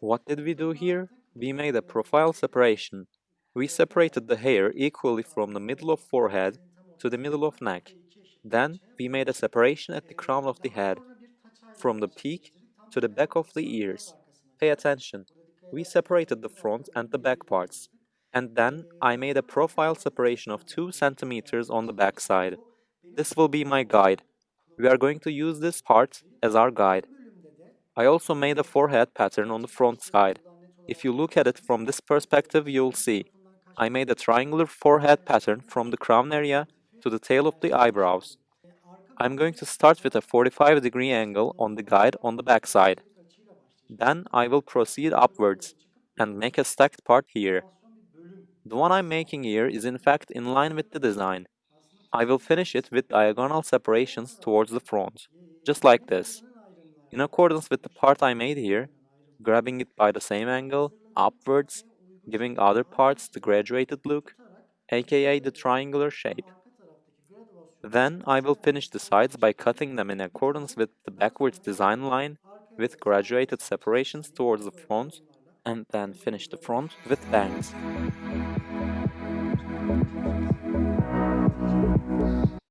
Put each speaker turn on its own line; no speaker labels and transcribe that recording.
What did we do
Bunu ne
here?
yaptık?
We made a profile separation. We separated the hair equally from the middle of forehead
ensenin tam
to the middle of
ortasından
neck.
ortaya iki eşit
Then
parçaya
we made a
böldük.
separation at the crown of the
Daha
head,
sonra bir taçayla
from the peak
gerçekleştirdik. Tam
to the
kulak
back of the
arkasından kulak
ears.
arkasına
Pay
kadar.
attention.
Burada dikkat
We
ederseniz
separated
bakın
the
bir
front
dakika
and the
önde
back
ileri
parts.
yaptık.
And then I
Daha
made a
sonra arkaya
profile
baktık
separation of
tekrar
2
yaptık ikisini
centimeters on the
beraber.
back
Şimdi
side.
bu benim
This will be my
kılıfımı
guide. We are going to use this part
oluşturayım.
as our guide.
Ön bölümde de
I also made a forehead pattern on the front side.
buradan net
If
olarak
you look at it
görebilirsiniz.
from this perspective, you'll
Ön
see.
tarafından
I
kaçmak
made a
için
triangular
arka
forehead pattern
tarafından
from the crown
bu
area
motifi
to the tail of the eyebrows.
gerçekleştirdim. Arka
I'm going to
planı
start with a
daha
45-degree
basit
angle on the
kullanmak
guide
adına
on the back side.
öncelik açıyla başlayacağım.
Then I will proceed
Yukarıya
upwards
doğru çıkıp
and
böyle
make a stacked part here.
animasyon bir bölüm
The one I'm making
sağladım.
here is in fact in line with the design.
Aslında
I will
farklı bir
finish it with
kısmı
diagonal
sol
separations towards the
tarafta
front, just like this.
detayların
In
ayrımlarını
accordance with the part I made here,
detayların ayrımlarını
grabbing it by the same angle,
hazırladığım
upwards,
parçaya uygun
giving
şekilde
other
aynı
parts the
şekilde
graduated look,
tutarak
aka the
yukarıya
triangular
doğru
shape.
arka taraftaki graduasyonu
Then I will finish the sides
sağlamak
by
şekilde
cutting them in accordance
bitirdim.
with the
Daha
backwards
sonra
design line
arkaya
with
doğru sağ
graduated
tarafa geçmek
separations
için yukarı
towards the
doğru
front,
adımlarla
and then
ön
finish the
bölümde
front
başlayacağım.
with bangs.
Önce arkaya geçeceğiz.